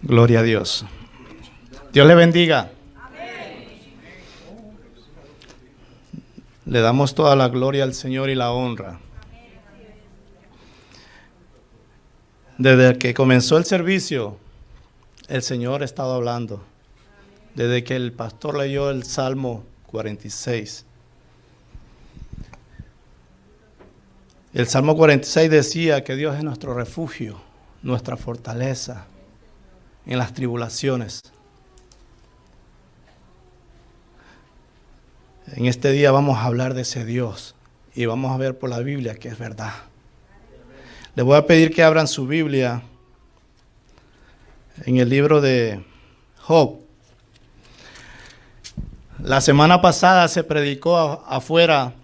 Gloria a Dios. Dios le bendiga. Le damos toda la gloria al Señor y la honra. Desde que comenzó el servicio, el Señor ha estado hablando. Desde que el pastor leyó el Salmo 46. El Salmo 46 decía que Dios es nuestro refugio, nuestra fortaleza en las tribulaciones. En este día vamos a hablar de ese Dios y vamos a ver por la Biblia que es verdad. Les voy a pedir que abran su Biblia en el libro de Job. La semana pasada se predicó afuera.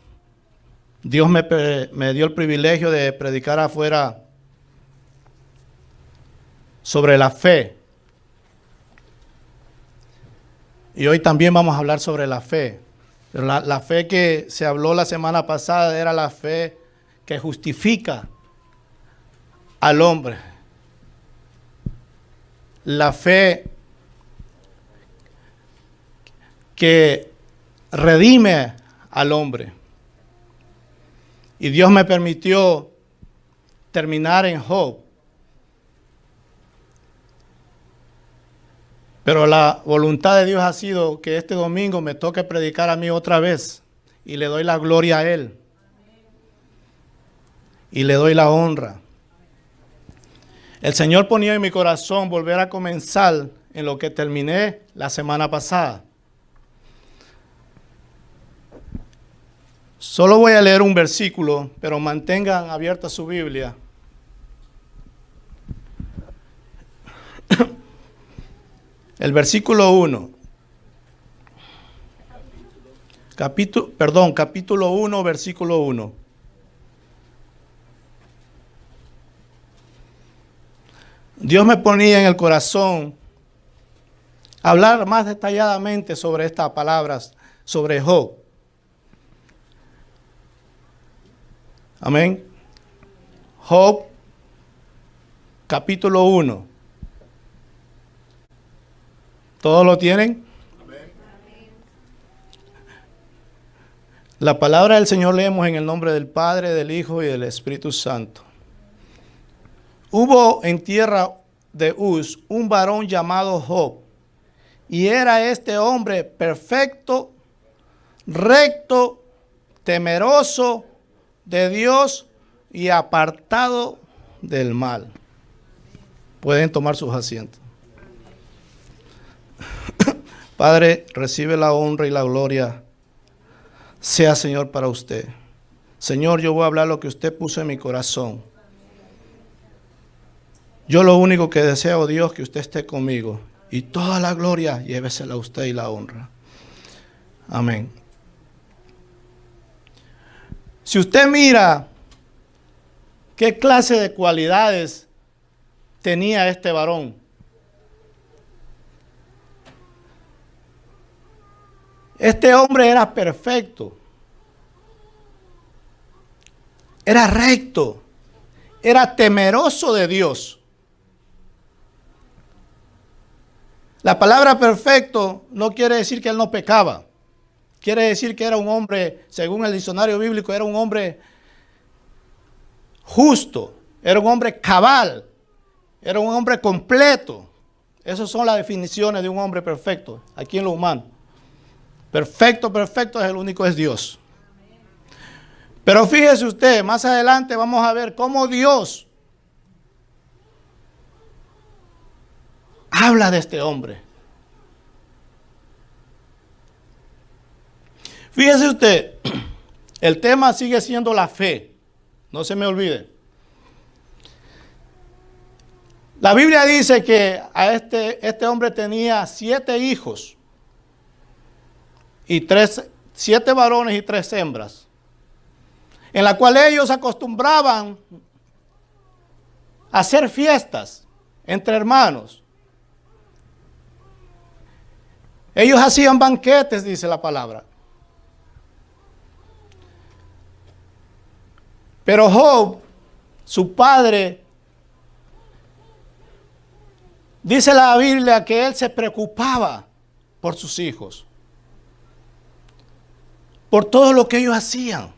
Dios me dio el privilegio de predicar afuera sobre la fe. Y hoy también vamos a hablar sobre la fe. Pero la fe que se habló la semana pasada era la fe que justifica al hombre. La fe que redime al hombre. Y Dios me permitió terminar en Job. Pero la voluntad de Dios ha sido que este domingo me toque predicar a mí otra vez. Y le doy la gloria a Él. Y le doy la honra. El Señor ponía en mi corazón volver a comenzar en lo que terminé la semana pasada. Solo voy a leer un versículo, pero mantengan abierta su Biblia. El versículo 1. Capítulo 1, versículo 1. Dios me ponía en el corazón hablar más detalladamente sobre estas palabras, sobre Job. Amén. Job, capítulo 1. ¿Todos lo tienen? Amén. La palabra del Señor leemos en el nombre del Padre, del Hijo y del Espíritu Santo. Hubo en tierra de Uz un varón llamado Job, y era este hombre perfecto, recto, temeroso de Dios y apartado del mal. Pueden tomar sus asientos. Padre, recibe la honra y la gloria. Sea, Señor, para usted. Señor, yo voy a hablar lo que usted puso en mi corazón. Yo lo único que deseo, Dios, que usted esté conmigo. Y toda la gloria, llévesela a usted y la honra. Amén. Si usted mira qué clase de cualidades tenía este varón. Este hombre era perfecto. Era recto. Era temeroso de Dios. La palabra perfecto no quiere decir que él no pecaba. Quiere decir que era un hombre, según el diccionario bíblico, era un hombre justo. Era un hombre cabal. Era un hombre completo. Esas son las definiciones de un hombre perfecto, aquí en lo humano. Perfecto, perfecto es el único, es Dios. Pero fíjese usted, más adelante vamos a ver cómo Dios habla de este hombre. Fíjese usted, el tema sigue siendo la fe. No se me olvide. La Biblia dice que a este hombre tenía 7 hijos. Y 7 varones y 3 hembras. En la cual ellos acostumbraban a hacer fiestas entre hermanos. Ellos hacían banquetes, dice la palabra. Pero Job, su padre, Dice la Biblia que él se preocupaba por sus hijos, por todo lo que ellos hacían.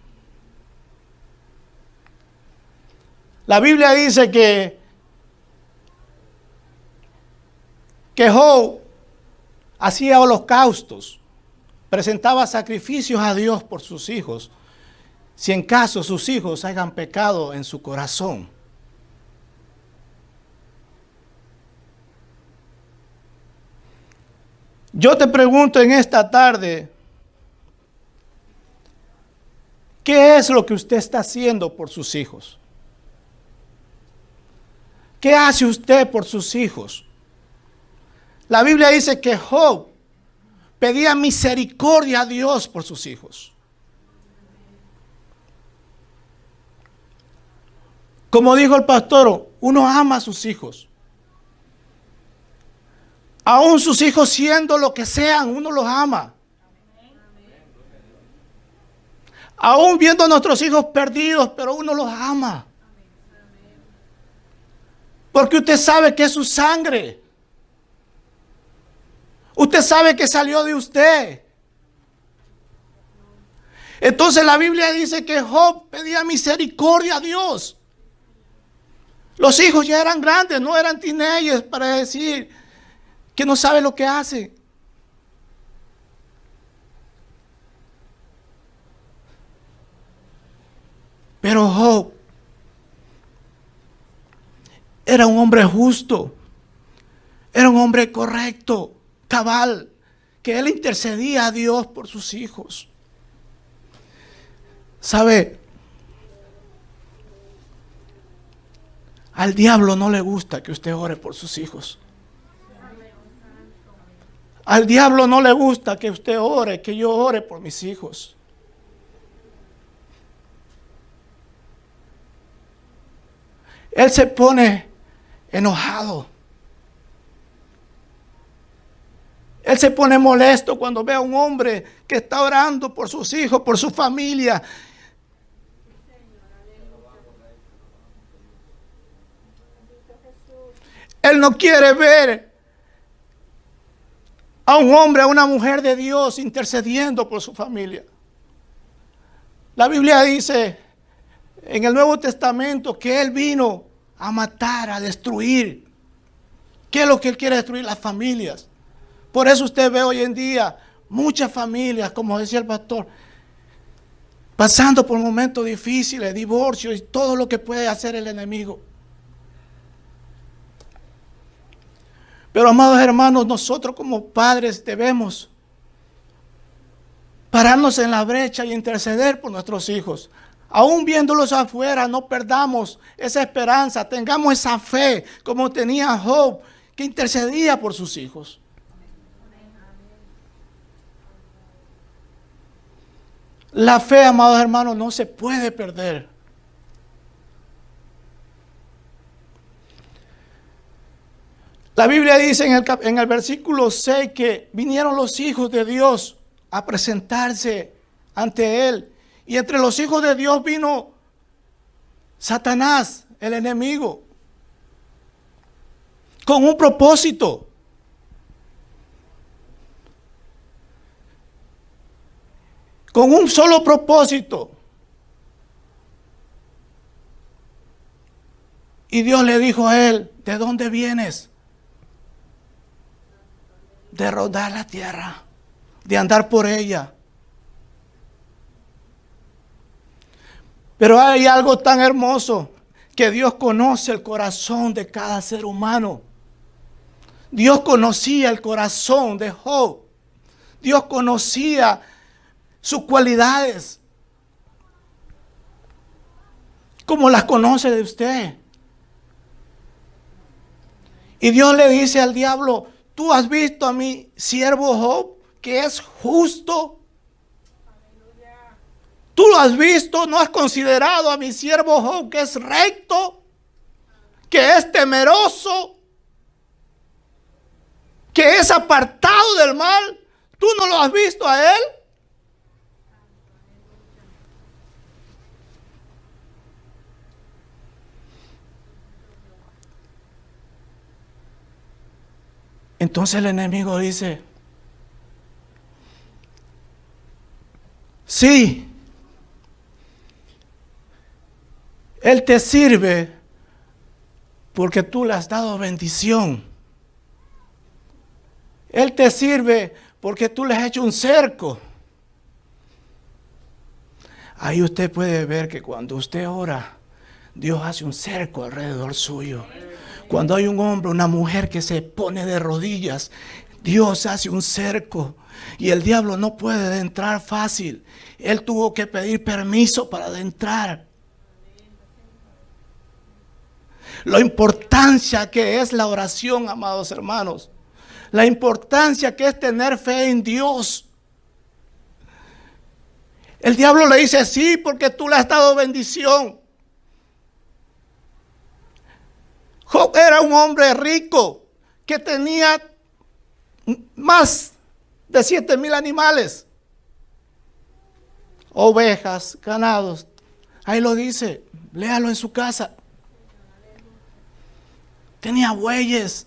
La Biblia dice que Job hacía holocaustos, presentaba sacrificios a Dios por sus hijos, si en caso sus hijos hayan pecado en su corazón. Yo te pregunto en esta tarde, ¿qué es lo que usted está haciendo por sus hijos? ¿Qué hace usted por sus hijos? La Biblia dice que Job pedía misericordia a Dios por sus hijos. Como dijo el pastor, uno ama a sus hijos. Aún sus hijos siendo lo que sean, uno los ama. Aún viendo a nuestros hijos perdidos, pero uno los ama. Porque usted sabe que es su sangre. Usted sabe que salió de usted. Entonces la Biblia dice que Job pedía misericordia a Dios. Los hijos ya eran grandes, no eran teenagers para decir que no sabe lo que hace. Pero Job era un hombre justo, era un hombre correcto, cabal, que él intercedía a Dios por sus hijos. ¿Sabe? Al diablo no le gusta que usted ore por sus hijos. Al diablo no le gusta que usted ore, que yo ore por mis hijos. Él se pone enojado. Él se pone molesto cuando ve a un hombre que está orando por sus hijos, por su familia. Él no quiere ver a un hombre, a una mujer de Dios intercediendo por su familia. La Biblia dice en el Nuevo Testamento que Él vino a matar, a destruir. ¿Qué es lo que Él quiere destruir? Las familias. Por eso usted ve hoy en día muchas familias, como decía el pastor, pasando por momentos difíciles, divorcios y todo lo que puede hacer el enemigo. Pero amados hermanos, nosotros como padres debemos pararnos en la brecha y interceder por nuestros hijos. Aún viéndolos afuera, no perdamos esa esperanza, tengamos esa fe como tenía Job, que intercedía por sus hijos. La fe, amados hermanos, no se puede perder. La Biblia dice en el versículo 6 que vinieron los hijos de Dios a presentarse ante Él. Y entre los hijos de Dios vino Satanás, el enemigo, con un propósito. Con un solo propósito. Y Dios le dijo a él, ¿de dónde vienes? De rodar la tierra, de andar por ella. Pero hay algo tan hermoso, que Dios conoce el corazón de cada ser humano. Dios conocía el corazón de Job. Dios conocía sus cualidades, como las conoce de usted. Y Dios le dice al diablo, ¿tú has visto a mi siervo Job, que es justo? ¿Tú lo has visto? ¿No has considerado a mi siervo Job, que es recto, que es temeroso, que es apartado del mal? ¿Tú no lo has visto a él? Entonces el enemigo dice, sí, Él te sirve porque tú le has dado bendición. Él te sirve porque tú le has hecho un cerco. Ahí usted puede ver que cuando usted ora, Dios hace un cerco alrededor suyo. Cuando hay un hombre, una mujer que se pone de rodillas, Dios hace un cerco. Y el diablo no puede entrar fácil. Él tuvo que pedir permiso para entrar. La importancia que es la oración, amados hermanos. La importancia que es tener fe en Dios. El diablo le dice, sí, porque tú le has dado bendición. Job era un hombre rico que tenía más de 7,000 animales. Ovejas, ganados. Ahí lo dice, léalo en su casa. Tenía bueyes.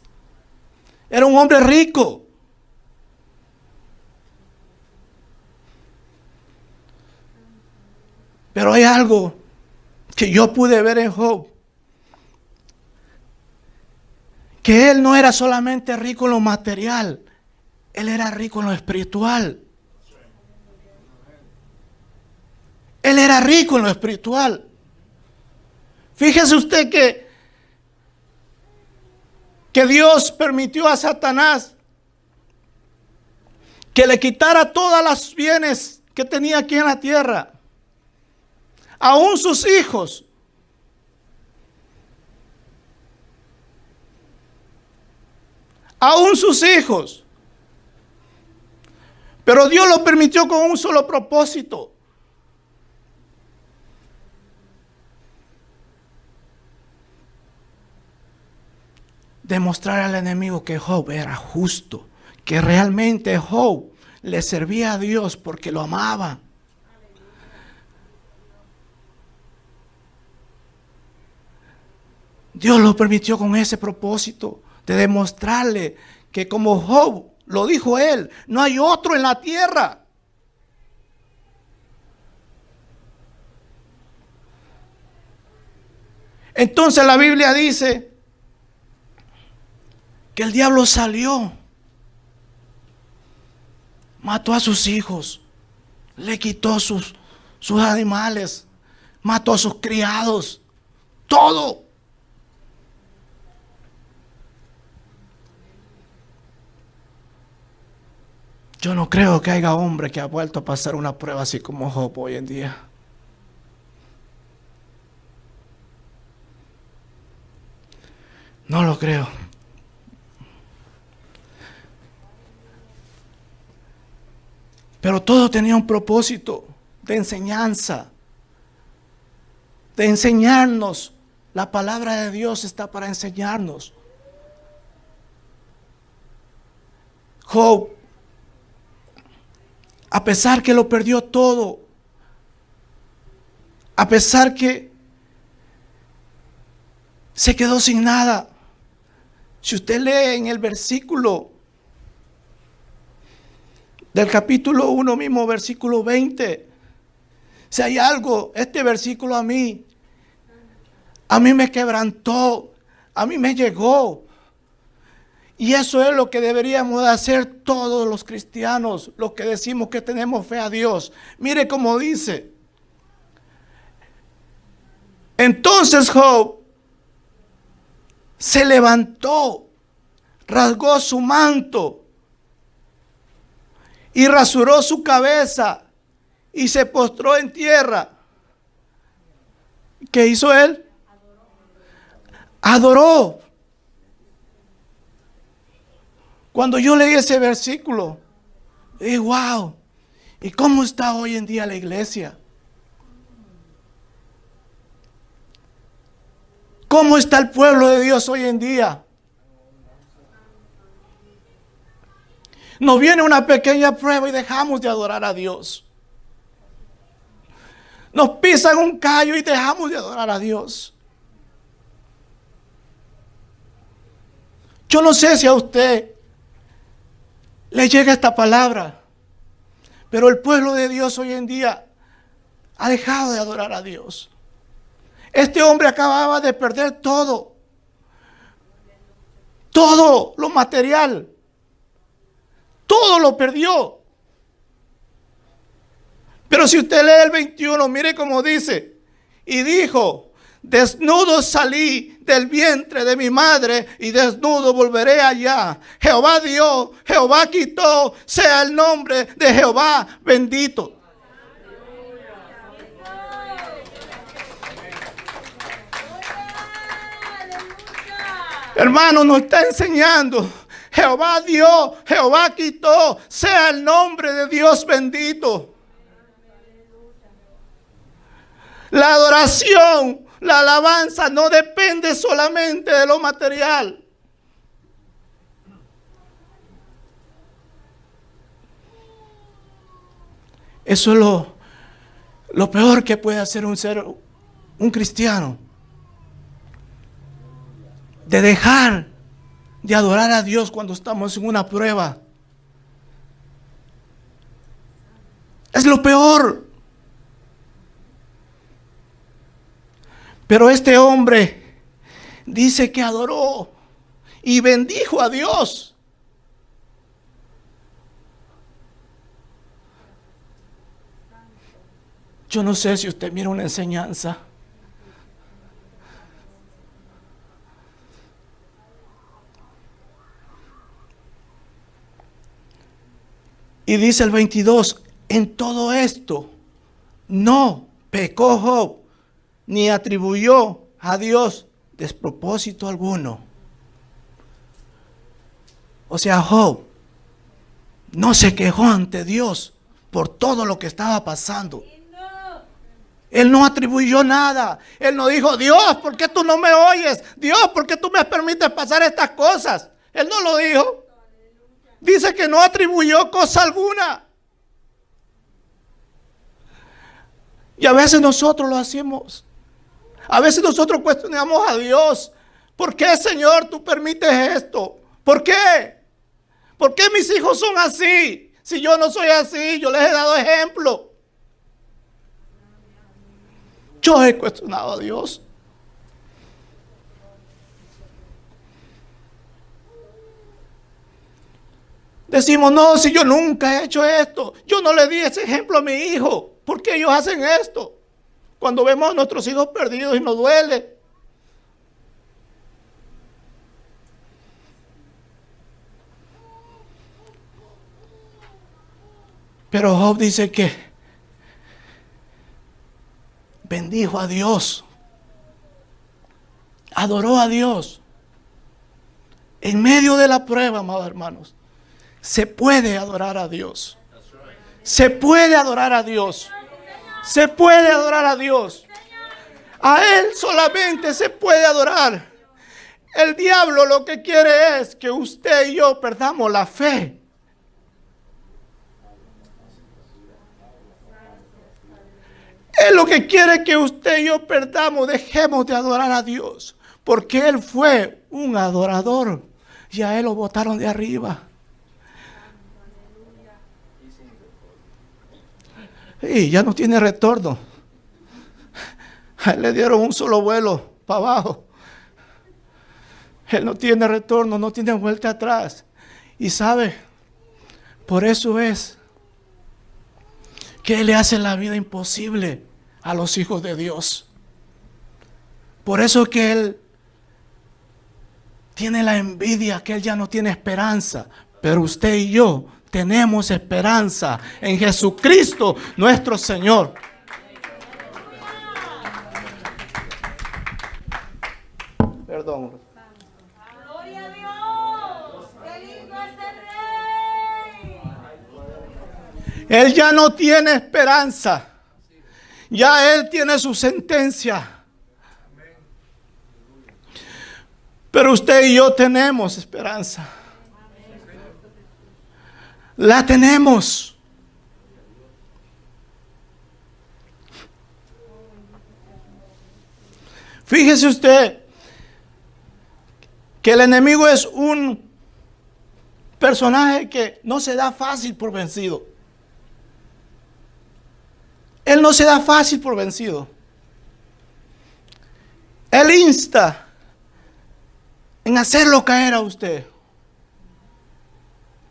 Era un hombre rico. Pero hay algo que yo pude ver en Job. Que él no era solamente rico en lo material. Él era rico en lo espiritual. Él era rico en lo espiritual. Fíjese usted que Dios permitió a Satanás que le quitara todos los bienes que tenía aquí en la tierra. Aún sus hijos. Aún sus hijos. Pero Dios lo permitió con un solo propósito. Demostrar al enemigo que Job era justo. Que realmente Job le servía a Dios porque lo amaba. Dios lo permitió con ese propósito de demostrarle que como Job, lo dijo él, no hay otro en la tierra. Entonces la Biblia dice que el diablo salió, mató a sus hijos, le quitó sus animales, mató a sus criados, todo. Yo no creo que haya hombre que ha vuelto a pasar una prueba así como Job hoy en día. No lo creo. Pero todo tenía un propósito de enseñanza, de enseñarnos. La palabra de Dios está para enseñarnos. Job, a pesar que lo perdió todo, a pesar que se quedó sin nada. Si usted lee en el versículo del capítulo 1 mismo, versículo 20, si hay algo, este versículo a mí me quebrantó, a mí me llegó. Y eso es lo que deberíamos de hacer todos los cristianos, los que decimos que tenemos fe a Dios. Mire cómo dice. Entonces Job se levantó, rasgó su manto y rasuró su cabeza y se postró en tierra. ¿Qué hizo él? Adoró. Cuando yo leí ese versículo, dije, wow, ¿y cómo está hoy en día la iglesia? ¿Cómo está el pueblo de Dios hoy en día? Nos viene una pequeña prueba y dejamos de adorar a Dios. Nos pisan un callo y dejamos de adorar a Dios. Yo no sé si a usted le llega esta palabra. Pero el pueblo de Dios hoy en día ha dejado de adorar a Dios. Este hombre acababa de perder todo. Todo lo material. Todo lo perdió. Pero si usted lee el 21, mire cómo dice. Y dijo: desnudo salí del vientre de mi madre y desnudo volveré allá. Jehová dio, Jehová quitó, sea el nombre de Jehová bendito. Hermano, nos está enseñando: Jehová dio, Jehová quitó, sea el nombre de Dios bendito. La adoración, la alabanza no depende solamente de lo material. Eso es lo peor que puede hacer un cristiano. De dejar de adorar a Dios cuando estamos en una prueba. Es lo peor. Pero este hombre dice que adoró y bendijo a Dios. Yo no sé si usted mira una enseñanza. Y dice el 22, en todo esto no pecó Job, ni atribuyó a Dios despropósito alguno. O sea, Job no se quejó ante Dios por todo lo que estaba pasando. Él no atribuyó nada. Él no dijo: Dios, ¿por qué tú no me oyes? Dios, ¿por qué tú me permites pasar estas cosas? Él no lo dijo. Dice que no atribuyó cosa alguna. Y a veces nosotros lo hacemos. A veces nosotros cuestionamos a Dios. ¿Por qué, Señor, tú permites esto? ¿Por qué? ¿Por qué mis hijos son así? Si yo no soy así, yo les he dado ejemplo. Yo he cuestionado a Dios. Decimos: no, si yo nunca he hecho esto, yo no le di ese ejemplo a mi hijo. ¿Por qué ellos hacen esto? Cuando vemos a nuestros hijos perdidos y nos duele. Pero Job dice que bendijo a Dios, adoró a Dios. En medio de la prueba, amados hermanos, se puede adorar a Dios. Se puede adorar a Dios. Se puede adorar a Dios. A Él solamente se puede adorar. El diablo lo que quiere es que usted y yo perdamos la fe. Él lo que quiere que usted y yo perdamos, dejemos de adorar a Dios. Porque Él fue un adorador y a Él lo botaron de arriba. Y ya no tiene retorno. A Él le dieron un solo vuelo para abajo. Él no tiene retorno, no tiene vuelta atrás. Y sabe, por eso es que Él le hace la vida imposible a los hijos de Dios. Por eso que Él tiene la envidia, que Él ya no tiene esperanza. Pero usted y yo tenemos esperanza en Jesucristo nuestro Señor. Perdón. Gloria a Dios. Qué lindo es el Rey. Él ya no tiene esperanza. Ya Él tiene su sentencia. Pero usted y yo tenemos esperanza. La tenemos. Fíjese usted que el enemigo es un personaje que no se da fácil por vencido. Él no se da fácil por vencido. Él insta en hacerlo caer a usted.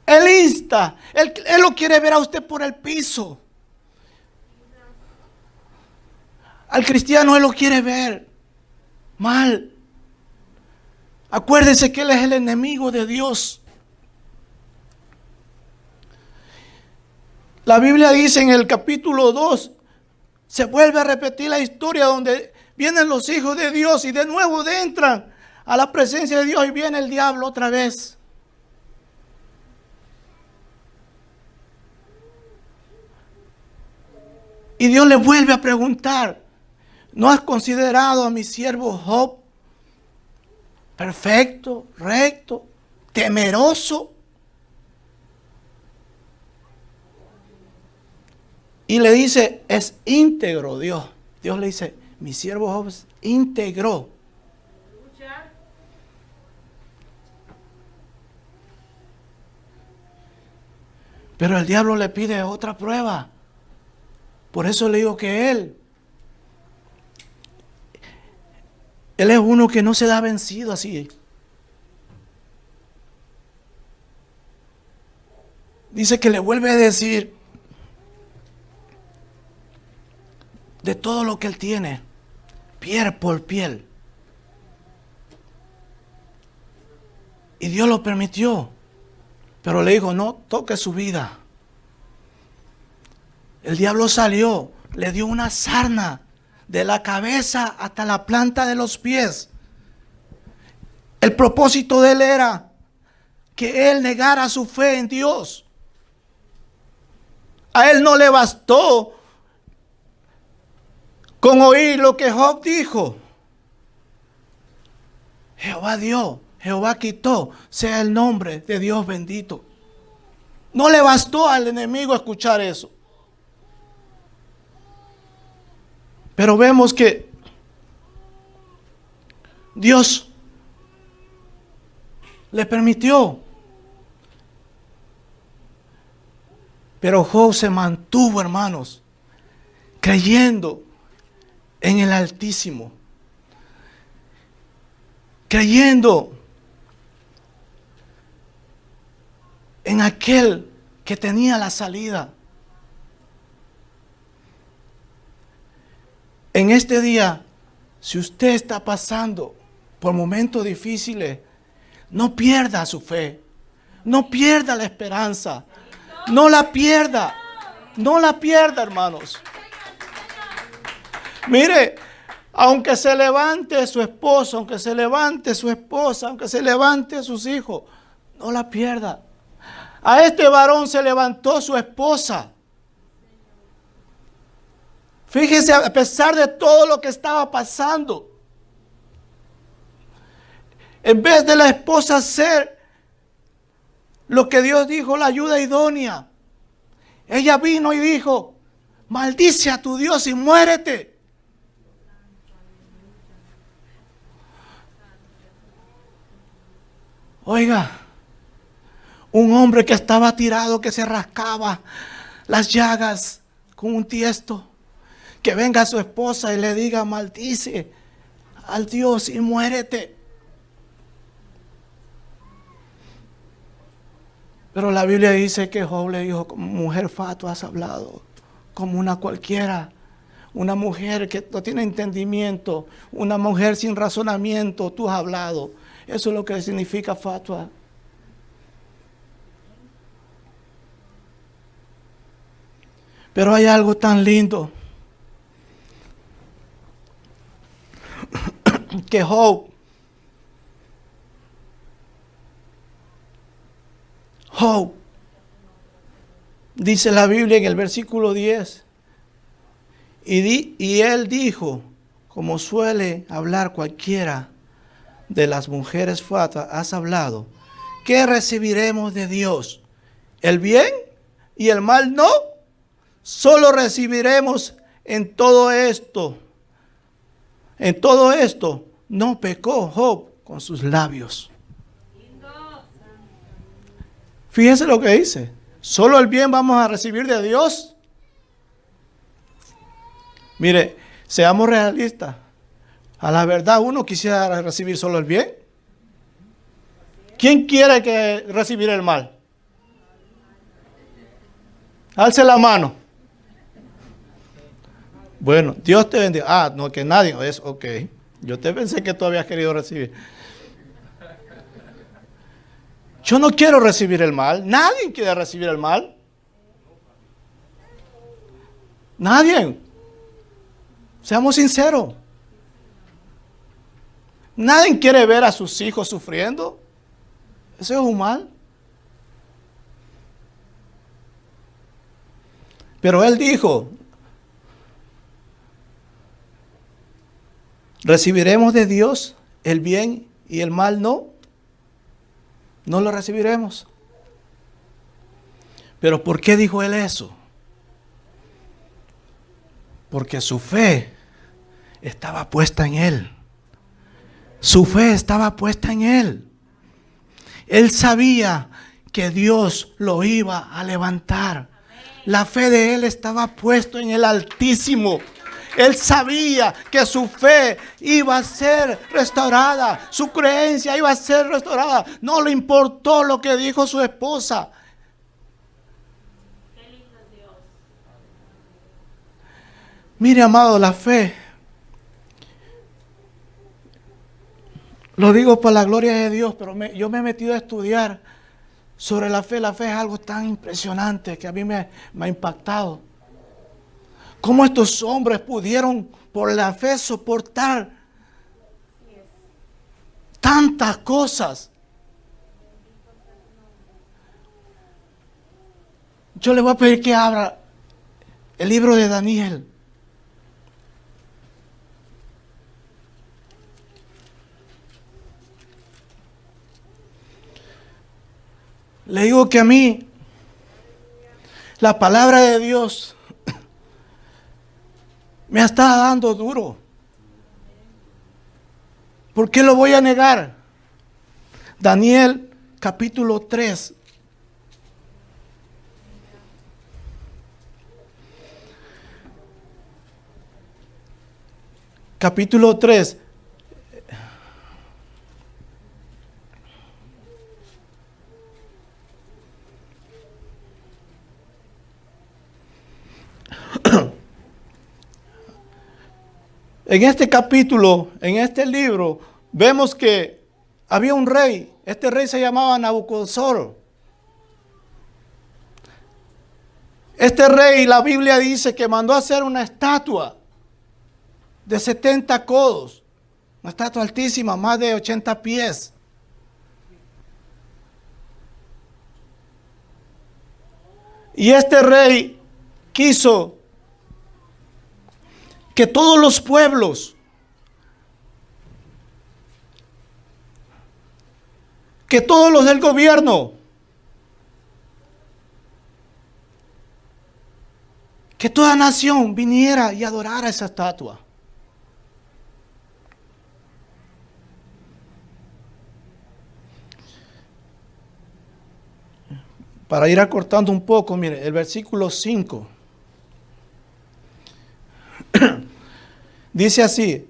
Él insta. Él lo quiere ver a usted por el piso. Al cristiano él lo quiere ver mal. Acuérdese que él es el enemigo de Dios. La Biblia dice en el capítulo 2, se vuelve a repetir la historia donde vienen los hijos de Dios y de nuevo entran a la presencia de Dios y viene el diablo otra vez. Y Dios le vuelve a preguntar, ¿no has considerado a mi siervo Job perfecto, recto, temeroso? Y le dice, es íntegro Dios. Dios le dice, mi siervo Job es íntegro. Pero el diablo le pide otra prueba. Por eso le digo que él es uno que no se da vencido así. Dice que le vuelve a decir de todo lo que él tiene, piel por piel. Y Dios lo permitió. Pero le dijo, no toque su vida. El diablo salió, le dio una sarna de la cabeza hasta la planta de los pies. El propósito de él era que él negara su fe en Dios. A él no le bastó con oír lo que Job dijo. Jehová dio, Jehová quitó, sea el nombre de Dios bendito. No le bastó al enemigo escuchar eso. Pero vemos que Dios le permitió. Pero Job se mantuvo, hermanos, creyendo en el Altísimo. Creyendo en aquel que tenía la salida. En este día, si usted está pasando por momentos difíciles, no pierda su fe, no pierda la esperanza, no la pierda, hermanos. Mire, aunque se levante su esposo, aunque se levante su esposa, aunque se levante sus hijos, no la pierda. A este varón se levantó su esposa. Fíjese, a pesar de todo lo que estaba pasando, en vez de la esposa hacer lo que Dios dijo, la ayuda idónea, ella vino y dijo, maldice a tu Dios y muérete. Oiga, un hombre que estaba tirado, que se rascaba las llagas con un tiesto, que venga su esposa y le diga, maldice al Dios y muérete. Pero la Biblia dice que Job le dijo, como mujer fatua has hablado, como una cualquiera, una mujer que no tiene entendimiento, una mujer sin razonamiento, tú has hablado. Eso es lo que significa fatua. Pero hay algo tan lindo, que Job dice la Biblia en el versículo 10, y él dijo, como suele hablar cualquiera de las mujeres fatuas, has hablado, ¿qué recibiremos de Dios? ¿El bien y el mal no? Solo recibiremos en todo esto. En todo esto no pecó Job con sus labios. Fíjese lo que dice. Solo el bien vamos a recibir de Dios. Mire, seamos realistas. A la verdad uno quisiera recibir solo el bien. ¿Quién quiere recibir el mal? Alce la mano. Bueno, Dios te bendiga. Ah, no, que nadie. Es ok. Yo te pensé que tú habías querido recibir. Yo no quiero recibir el mal. Nadie quiere recibir el mal. Nadie. Seamos sinceros. Nadie quiere ver a sus hijos sufriendo. Eso es un mal. Pero Él dijo, recibiremos de Dios el bien y el mal no. No lo recibiremos. Pero ¿por qué dijo Él eso? Porque su fe estaba puesta en Él. Su fe estaba puesta en Él. Él sabía que Dios lo iba a levantar. La fe de Él estaba puesta en el Altísimo. Él sabía que su fe iba a ser restaurada. Su creencia iba a ser restaurada. No le importó lo que dijo su esposa. Mire, amado, la fe. Lo digo por la gloria de Dios, pero yo me he metido a estudiar sobre la fe. La fe es algo tan impresionante que a mí me ha impactado. ¿Cómo estos hombres pudieron por la fe soportar tantas cosas? Yo le voy a pedir que abra el libro de Daniel. Le digo que a mí la palabra de Dios me está dando duro. ¿Por qué lo voy a negar? Daniel capítulo 3. Capítulo 3. En este capítulo, en este libro, vemos que había un rey. Este rey se llamaba Nabucodonosor. Este rey, la Biblia dice que mandó a hacer una estatua de 70 codos. Una estatua altísima, más de 80 pies. Y este rey quiso que todos los pueblos, que todos los del gobierno, que toda nación viniera y adorara esa estatua. Para ir acortando un poco, mire, el versículo 5. Dice así,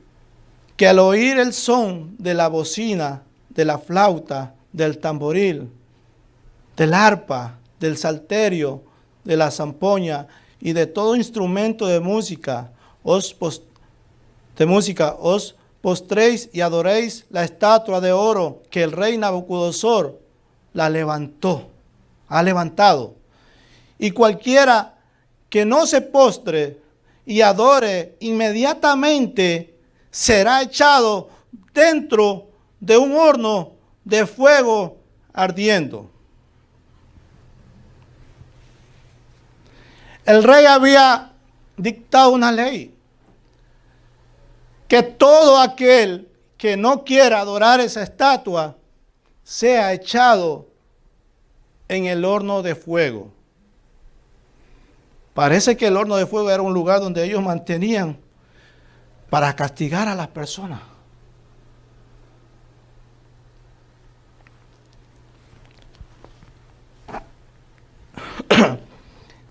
que al oír el son de la bocina, de la flauta, del tamboril, del arpa, del salterio, de la zampoña y de todo instrumento de música, os postréis y adoréis la estatua de oro que el rey Nabucodonosor ha levantado. Y cualquiera que no se postre y adore, inmediatamente será echado dentro de un horno de fuego ardiendo. El rey había dictado una ley que todo aquel que no quiera adorar esa estatua sea echado en el horno de fuego. Parece que el horno de fuego era un lugar donde ellos mantenían para castigar a las personas.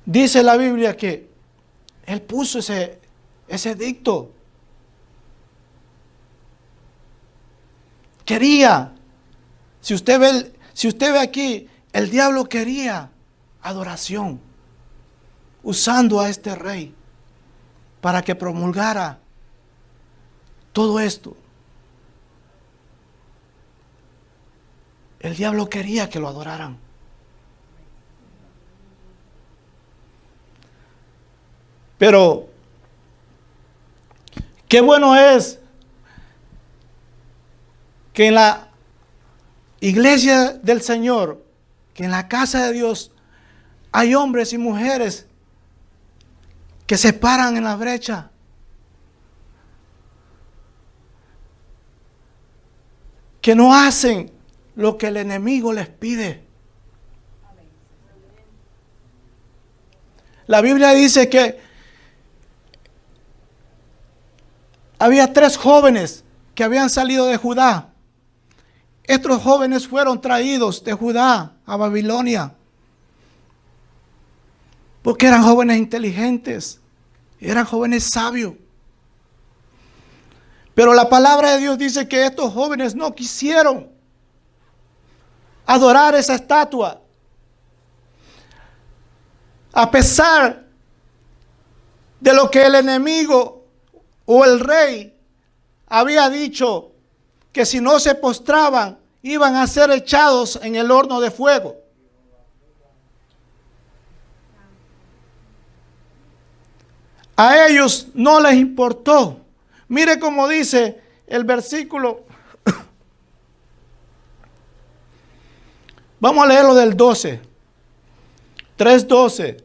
dice la Biblia que él puso ese edicto. Quería, si usted ve aquí, el diablo quería adoración, usando a este rey para que promulgara todo esto. El diablo quería que lo adoraran. Pero qué bueno es que en la iglesia del Señor, que en la casa de Dios, hay hombres y mujeres que se paran en la brecha. Que no hacen lo que el enemigo les pide. La Biblia dice que había 3 jóvenes que habían salido de Judá. Estos jóvenes fueron traídos de Judá a Babilonia porque eran jóvenes inteligentes, eran jóvenes sabios. Pero la palabra de Dios dice que estos jóvenes no quisieron adorar esa estatua. A pesar de lo que el enemigo o el rey había dicho, que si no se postraban iban a ser echados en el horno de fuego. A ellos no les importó. Mire cómo dice el versículo. Vamos a leerlo del 12. 3:12.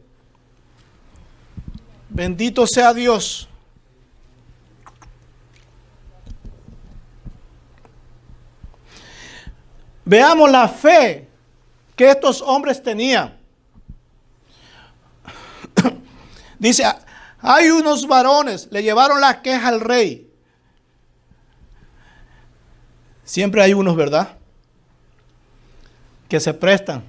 Bendito sea Dios. Veamos la fe que estos hombres tenían. Dice, hay unos varones, le llevaron la queja al rey. Siempre hay unos, ¿verdad?, que se prestan.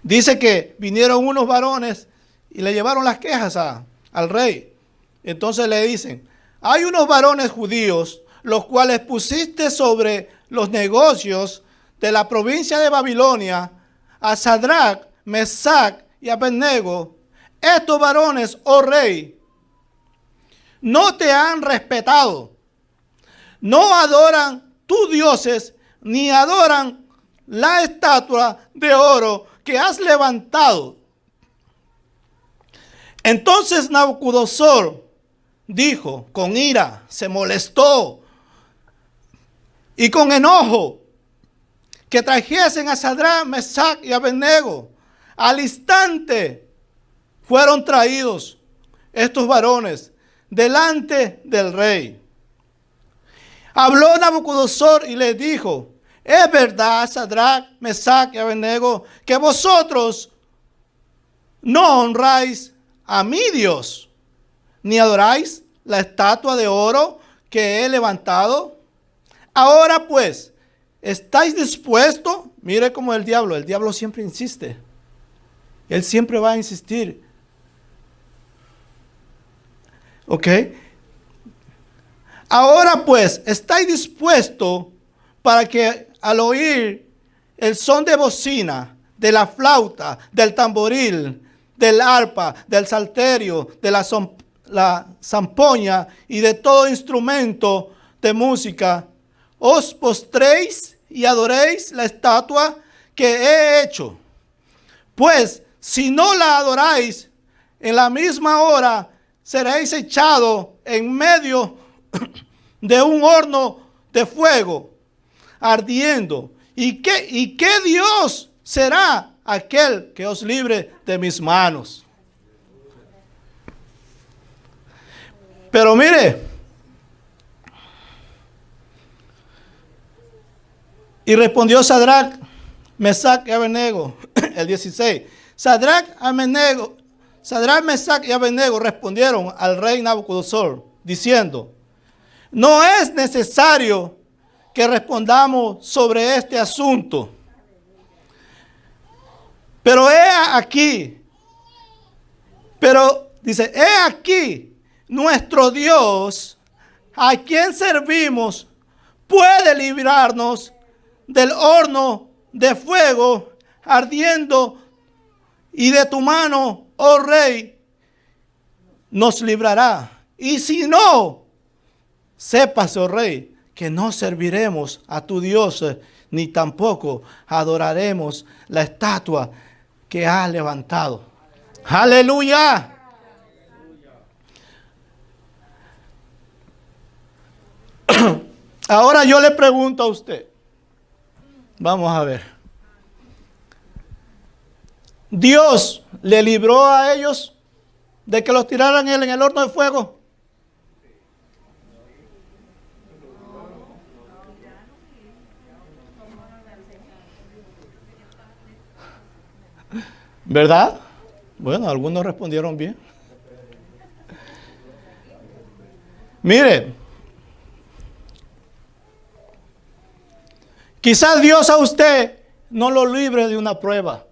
Dice que vinieron unos varones y le llevaron las quejas al rey. Entonces le dicen, hay unos varones judíos, los cuales pusiste sobre los negocios de la provincia de Babilonia, a Sadrach, Mesach y Abednego. Estos varones, oh rey, no te han respetado, no adoran tus dioses, ni adoran la estatua de oro que has levantado. Entonces Nabucodonosor dijo, con ira, se molestó y con enojo, que trajesen a Sadrach, Mesach y Abednego. Al instante fueron traídos estos varones delante del rey. Habló Nabucodonosor y les dijo, es verdad, Sadrach, Mesach y Abednego, que vosotros no honráis a mi Dios, ni adoráis la estatua de oro que he levantado. Ahora pues, ¿estáis dispuestos? Mire como el diablo siempre insiste. Él siempre va a insistir. ¿Ok? Ahora pues, ¿estáis dispuestos para que al oír el son de bocina, de la flauta, del tamboril, del arpa, del salterio, de la zampoña y de todo instrumento de música, os postréis y adoréis la estatua que he hecho? Pues si no la adoráis, en la misma hora seréis echados en medio de un horno de fuego ardiendo. ¿Y qué Dios será aquel que os libre de mis manos? Pero mire, y respondió Sadrach, Mesach y Abednego, el 16. Sadrach, Mesach y Abednego respondieron al rey Nabucodonosor, diciendo, no es necesario que respondamos sobre este asunto. Pero dice, he aquí, nuestro Dios, a quien servimos, puede librarnos del horno de fuego ardiendo, y de tu mano, oh rey, nos librará. Y si no, sepas, oh rey, que no serviremos a tu Dios, ni tampoco adoraremos la estatua que has levantado. Aleluya. Ahora yo le pregunto a usted. Vamos a ver. Dios le libró a ellos de que los tiraran en el horno de fuego. ¿Verdad? Bueno, algunos respondieron bien. Mire, quizás Dios a usted no lo libre de una prueba.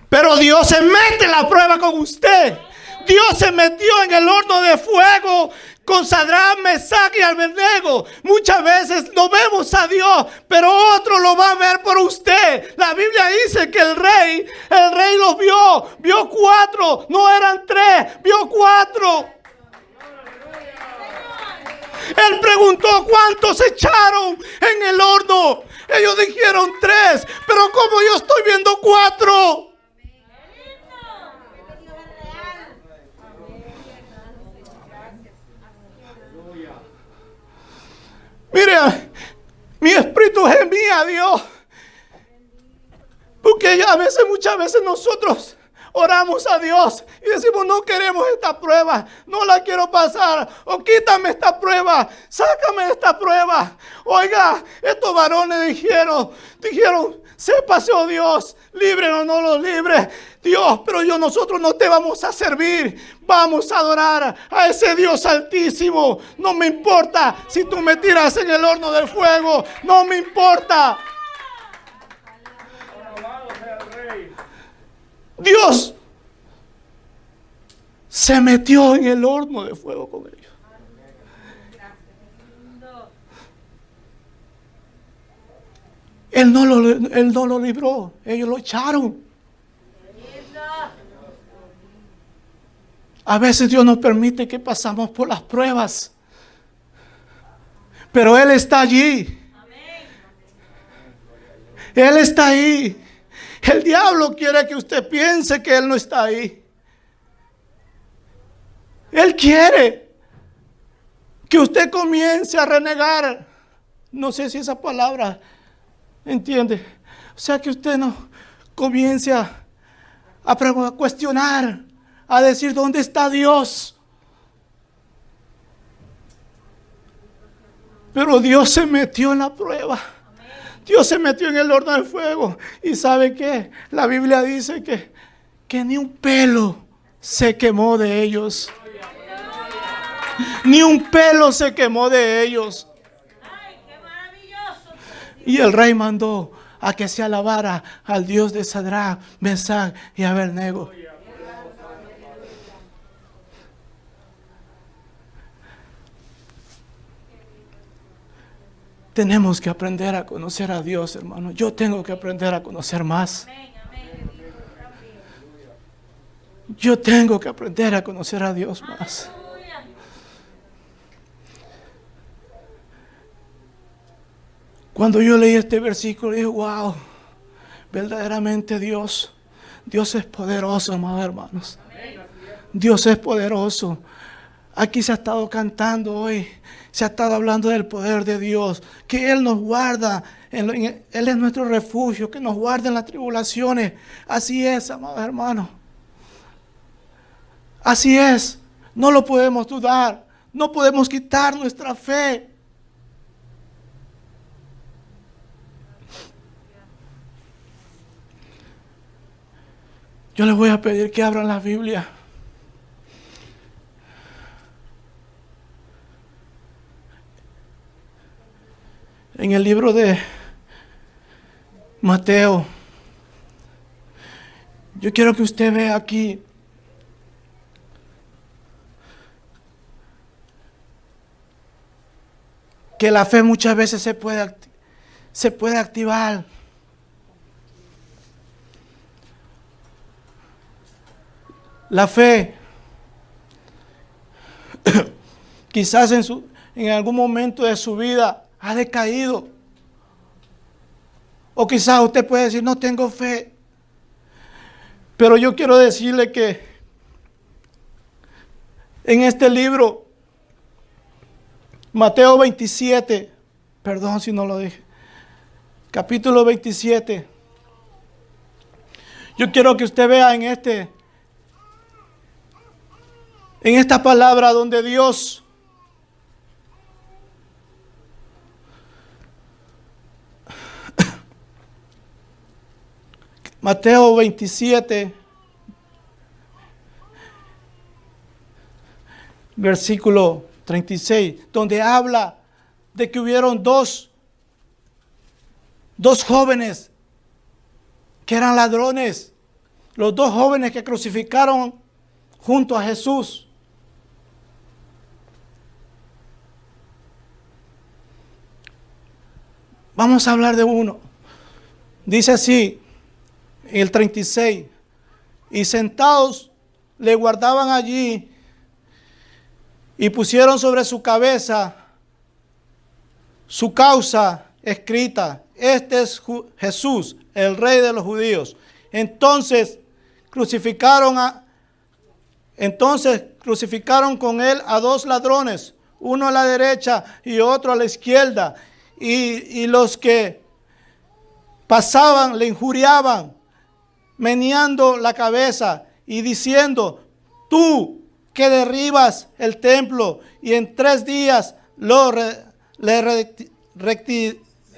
Pero Dios se mete en la prueba con usted. Dios se metió en el horno de fuego con Sadrach, Mesach y Abednego. Muchas veces no vemos a Dios, pero otro lo va a ver por usted. La Biblia dice que el rey los vio 4, no eran 3, vio 4. Él preguntó cuántos echaron en el horno. Ellos dijeron 3, pero como yo estoy viendo 4. Mire, mi espíritu gemía a Dios. Porque muchas veces nosotros oramos a Dios y decimos, no queremos esta prueba, no la quiero pasar, o quítame esta prueba, sácame de esta prueba. Oiga, estos varones dijeron, sépase, oh Dios, libre o no los libre, Dios, pero nosotros no te vamos a servir, vamos a adorar a ese Dios altísimo. No me importa si tú me tiras en el horno del fuego, no me importa. Dios se metió en el horno de fuego con ellos. Él no lo libró, ellos lo echaron. A veces Dios nos permite que pasamos por las pruebas, pero Él está allí. Él está ahí. El diablo quiere que usted piense que Él no está ahí. Él quiere que usted comience a renegar. No sé si esa palabra, ¿entiende? O sea, que usted no comience a cuestionar, a decir, ¿dónde está Dios? Pero Dios se metió en la prueba. Dios se metió en el horno de fuego. ¿Y sabe qué? La Biblia dice que ni un pelo se quemó de ellos. Ni un pelo se quemó de ellos. Y el rey mandó a que se alabara al Dios de Sadrach, Mesach y Abednego. Tenemos que aprender a conocer a Dios, hermano. Yo tengo que aprender a conocer más. Yo tengo que aprender a conocer a Dios más. Cuando yo leí este versículo, dije, wow, verdaderamente Dios es poderoso, amados hermanos. Dios es poderoso. Aquí se ha estado cantando hoy, se ha estado hablando del poder de Dios, que Él nos guarda, Él es nuestro refugio, que nos guarda en las tribulaciones. Así es, amados hermanos. Así es, no lo podemos dudar, no podemos quitar nuestra fe. Yo les voy a pedir que abran la Biblia. En el libro de Mateo, yo quiero que usted vea aquí que la fe muchas veces se puede activar. La fe, quizás en algún momento de su vida ha decaído. O quizás usted puede decir, no tengo fe. Pero yo quiero decirle que en este libro, Mateo 27, perdón si no lo dije, capítulo 27, yo quiero que usted vea en esta palabra donde Dios Mateo 27, versículo 36, donde habla de que hubieron dos jóvenes que eran ladrones, los dos jóvenes que crucificaron junto a Jesús. Vamos a hablar de uno. Dice así, en el 36, y sentados le guardaban allí y pusieron sobre su cabeza su causa escrita: este es Jesús, el Rey de los judíos. Entonces crucificaron con él a dos ladrones, uno a la derecha y otro a la izquierda. Y los que pasaban le injuriaban, meneando la cabeza y diciendo: tú que derribas el templo y en 3 días lo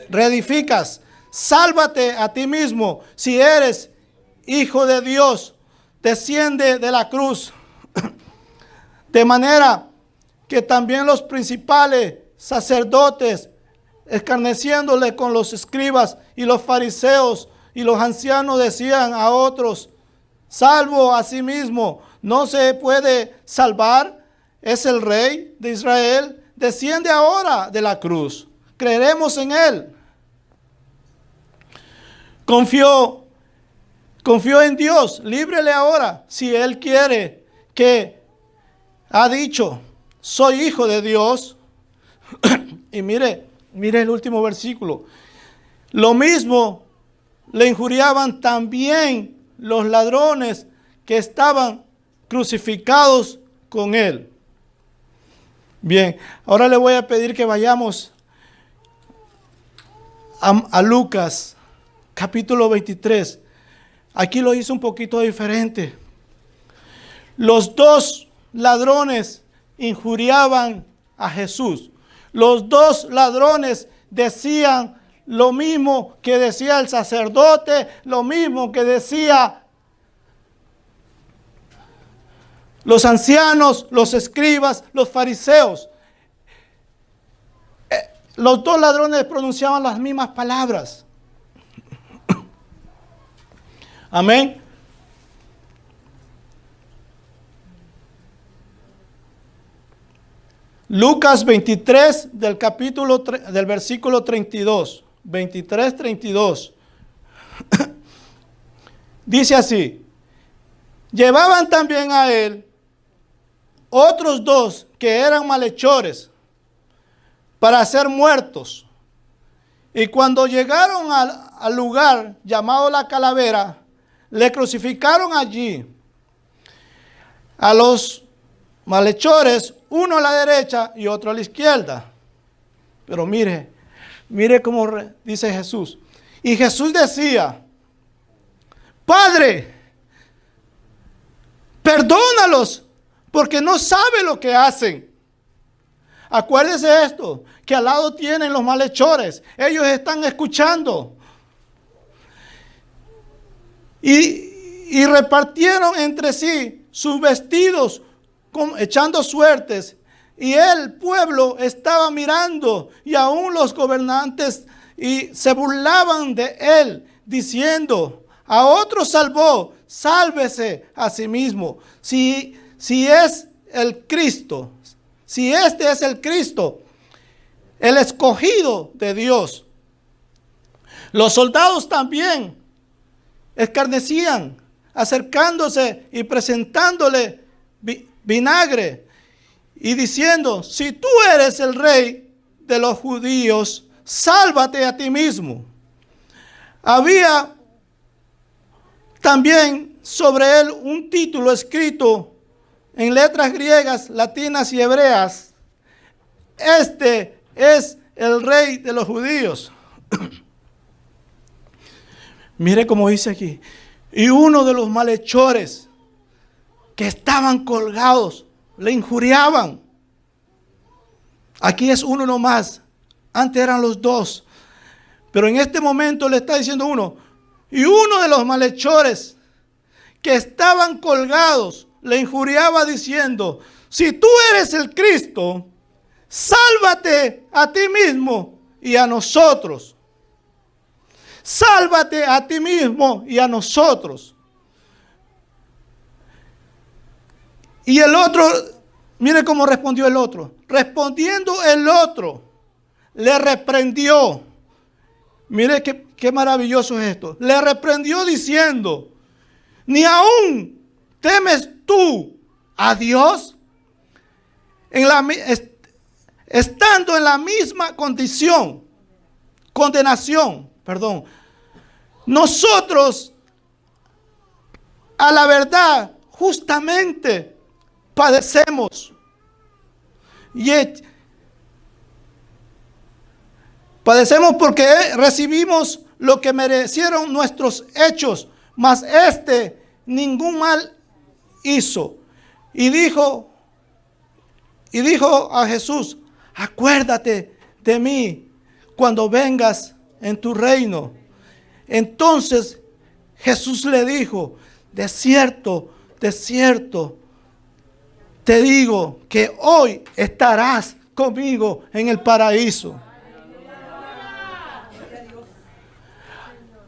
reedificas, sálvate a ti mismo. Si eres hijo de Dios, desciende de la cruz. De manera que también los principales sacerdotes, escarneciéndole con los escribas y los fariseos y los ancianos, decían a otros: salvo a sí mismo, no se puede salvar, es el Rey de Israel, desciende ahora de la cruz, creeremos en él. Confió en Dios, líbrele ahora si él quiere, que ha dicho: soy hijo de Dios. Y mire el último versículo. Lo mismo le injuriaban también los ladrones que estaban crucificados con él. Bien, ahora le voy a pedir que vayamos a Lucas, capítulo 23. Aquí lo hizo un poquito diferente. Los dos ladrones injuriaban a Jesús. Los dos ladrones decían lo mismo que decía el sacerdote, lo mismo que decía los ancianos, los escribas, los fariseos. Los dos ladrones pronunciaban las mismas palabras. Amén. Lucas 23 del versículo 32. 23, 32. Dice así: llevaban también a él otros dos que eran malhechores para ser muertos. Y cuando llegaron al lugar llamado la Calavera, le crucificaron allí a los malhechores, uno a la derecha y otro a la izquierda. Pero mire cómo dice Jesús. Y Jesús decía: Padre, perdónalos, porque no saben lo que hacen. Acuérdese esto, que al lado tienen los malhechores. Ellos están escuchando. Y repartieron entre sí sus vestidos, echando suertes. Y el pueblo estaba mirando, y aún los gobernantes y se burlaban de él, diciendo, a otro salvó, sálvese a sí mismo. Si es el Cristo, si este es el Cristo, el escogido de Dios. Los soldados también escarnecían, acercándose y presentándole vinagre y diciendo, si tú eres el rey de los judíos, sálvate a ti mismo. Había también sobre él un título escrito en letras griegas, latinas y hebreas. Este es el rey de los judíos. Mire cómo dice aquí. Y uno de los malhechores que estaban colgados le injuriaban. Aquí es uno nomás. Antes eran los dos. Pero en este momento le está diciendo uno. Y uno de los malhechores que estaban colgados le injuriaba diciendo, si tú eres el Cristo, sálvate a ti mismo y a nosotros. Sálvate a ti mismo y a nosotros. Y el otro, mire cómo respondió el otro. Respondiendo el otro, le reprendió. Mire qué maravilloso es esto. Le reprendió diciendo, ni aún temes tú a Dios, estando en la misma condenación. Nosotros, a la verdad, justamente padecemos. Padecemos porque recibimos lo que merecieron nuestros hechos, mas ningún mal hizo. Y dijo a Jesús, acuérdate de mí cuando vengas en tu reino. Entonces Jesús le dijo, de cierto, te digo que hoy estarás conmigo en el paraíso.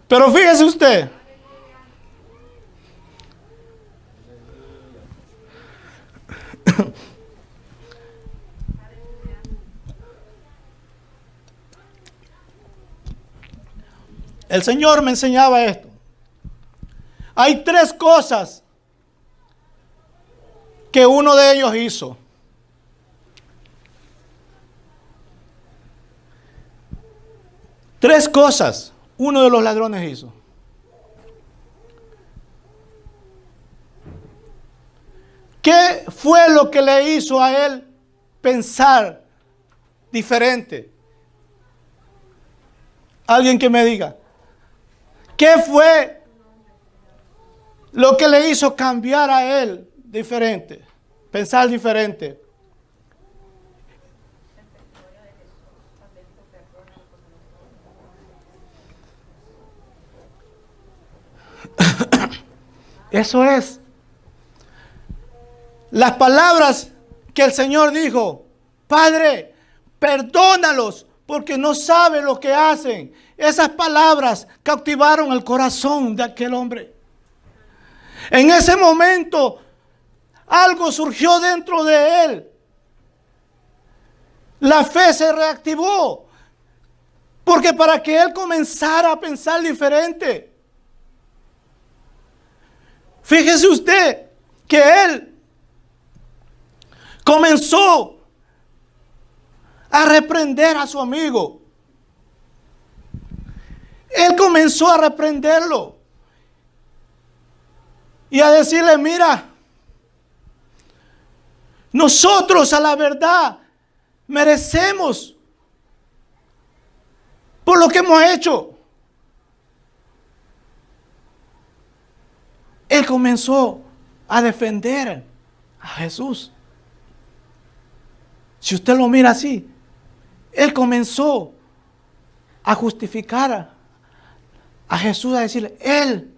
Pero fíjese usted, el Señor me enseñaba esto. Hay tres cosas que uno de ellos hizo. Tres cosas uno de los ladrones hizo. ¿Qué fue lo que le hizo a él pensar diferente? Alguien que me diga. ¿Qué fue lo que le hizo cambiar a él diferente? Pensar diferente. Eso es. Las palabras que el Señor dijo, Padre, perdónalos porque no saben lo que hacen. Esas palabras cautivaron el corazón de aquel hombre. En ese momento, algo surgió dentro de él. La fe se reactivó. Porque para que él comenzara a pensar diferente. Fíjese usted que él comenzó a reprender a su amigo. Él comenzó a reprenderlo y a decirle, mira, nosotros a la verdad merecemos por lo que hemos hecho. Él comenzó a defender a Jesús. Si usted lo mira así, él comenzó a justificar a Jesús, a decirle, él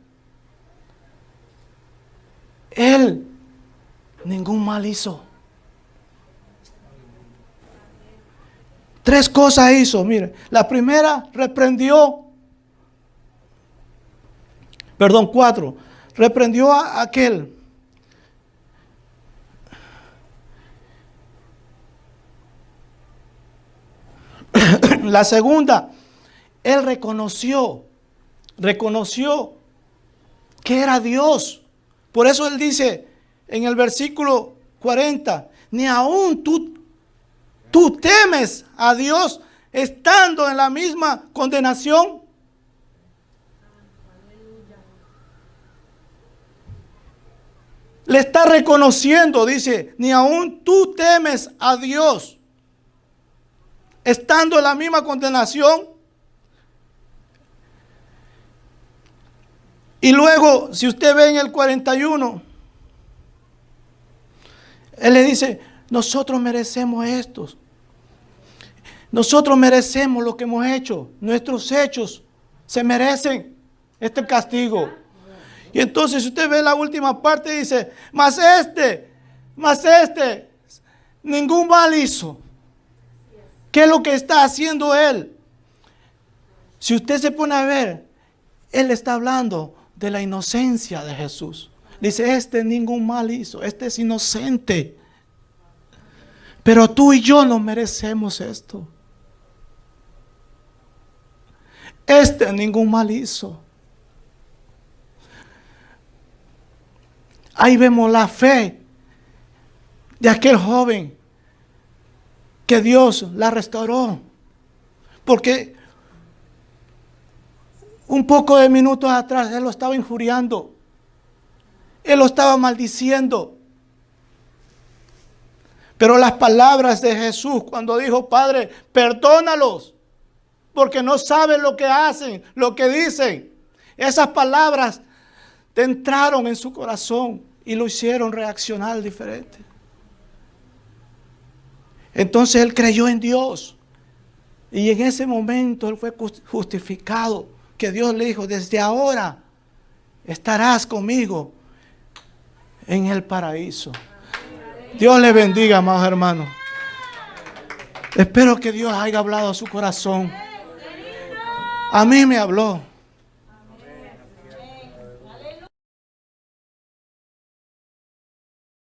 ningún mal hizo. Tres cosas hizo, mire. La primera, reprendió Perdón, 4. Reprendió a aquel. La segunda, él reconoció que era Dios. Por eso él dice en el versículo 40, ni aún tú temes a Dios estando en la misma condenación. Le está reconociendo, dice, ni aún tú temes a Dios estando en la misma condenación. Y luego, si usted ve en el 41, él le dice, nosotros merecemos esto. Nosotros merecemos lo que hemos hecho. Nuestros hechos se merecen este castigo. Y entonces si usted ve la última parte, dice, mas este, ningún mal hizo. ¿Qué es lo que está haciendo él? Si usted se pone a ver, él está hablando de la inocencia de Jesús. Dice, este ningún mal hizo, este es inocente. Pero tú y yo no merecemos esto. Este ningún mal hizo. Ahí vemos la fe de aquel joven que Dios la restauró. Porque un poco de minutos atrás él lo estaba injuriando. Él lo estaba maldiciendo. Pero las palabras de Jesús cuando dijo, Padre, perdónalos, porque no saben lo que hacen, lo que dicen. Esas palabras entraron en su corazón y lo hicieron reaccionar diferente. Entonces él creyó en Dios. Y en ese momento él fue justificado. Que Dios le dijo, desde ahora estarás conmigo en el paraíso. Dios le bendiga, amados hermanos. Espero que Dios haya hablado a su corazón. A mí me habló.